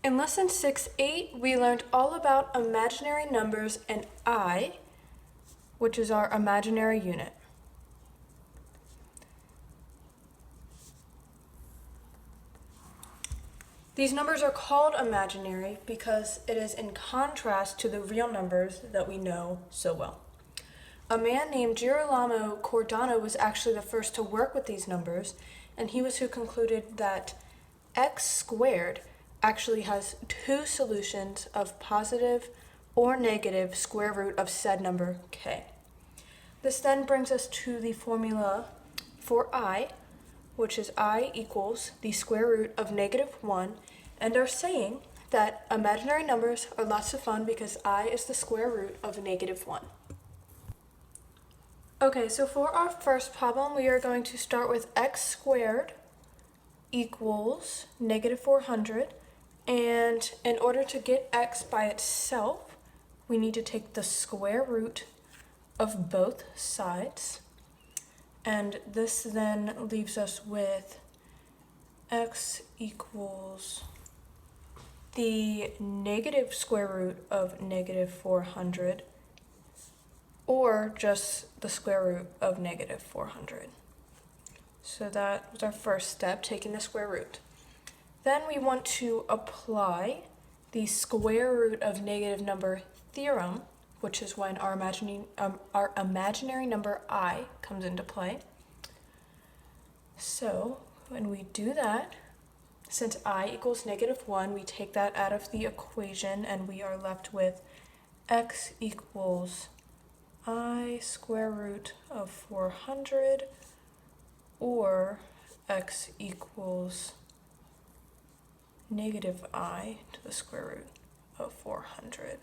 In lesson 6-8, we learned all about imaginary numbers and I, which is our imaginary unit. These numbers are called imaginary because it is in contrast to the real numbers that we know so well. A man named Girolamo Cardano was actually the first to work with these numbers, and he was who concluded that x squared actually has two solutions of positive or negative square root of said number k. This then brings us to the formula for I, which is I equals the square root of -1, and are saying that imaginary numbers are lots of fun because I is the square root of -1. Okay, so for our first problem, we are going to start with x squared equals -400, and in order to get x by itself, we need to take the square root of both sides, and this then leaves us with x equals the negative square root of -400, or just the square root of -400. So that was our first step, taking the square root. Then we want to apply the square root of negative number theorem, which is when our imaginary number I comes into play. So when we do that, since I equals -1, we take that out of the equation and we are left with x equals I square root of 400, or x equals -I to the square root of 400.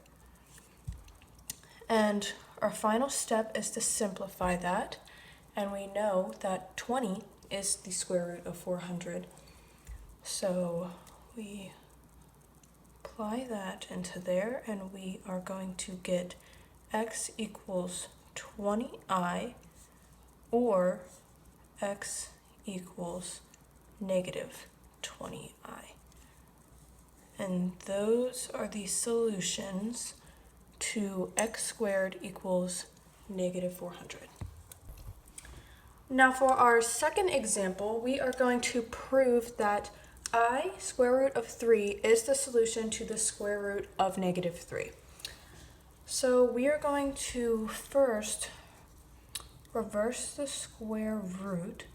And our final step is to simplify that, and we know that 20 is the square root of 400. So we apply that into there, and we are going to get x equals 20I, or x equals -20I. And those are the solutions to x squared equals -400. Now for our second example, we are going to prove that I square root of 3 is the solution to the square root of -3. So we are going to first reverse the square root.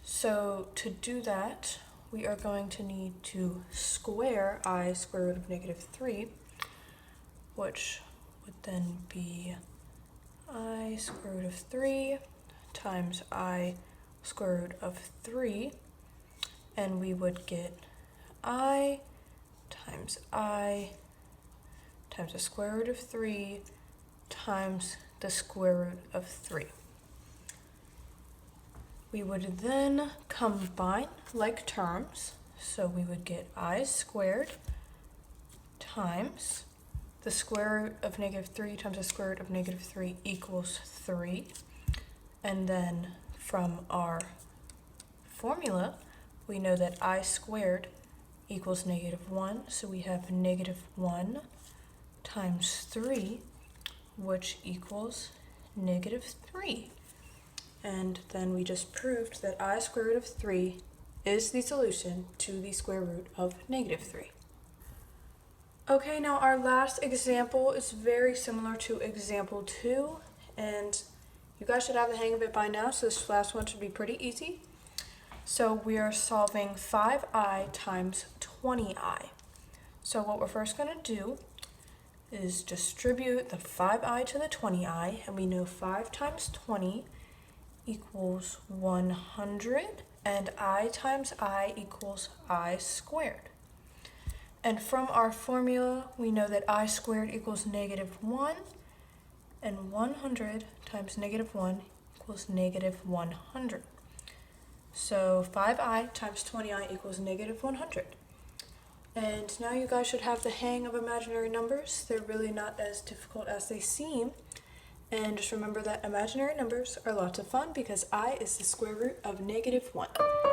So to do that, we are going to need to square I square root of -3, which would then be I square root of 3 times I square root of 3, and we would get I times the square root of 3 times the square root of 3. We would then combine like terms, so we would get I squared times the square root of -3 times the square root of -3 equals 3. And then from our formula, we know that I squared equals -1, so we have -1 times 3, which equals -3. And then we just proved that I square root of 3 is the solution to the square root of -3. Okay, now our last example is very similar to example 2, and you guys should have the hang of it by now, so this last one should be pretty easy. So we are solving 5I times 20I. So what we're first going to do is distribute the 5I to the 20I, and we know 5 times 20 equals 100, and I times I equals I squared. And from our formula, we know that I squared equals -1, and 100 times -1 equals -100. So 5I times 20I equals -100. And now you guys should have the hang of imaginary numbers. They're really not as difficult as they seem. And just remember that imaginary numbers are lots of fun because I is the square root of -1.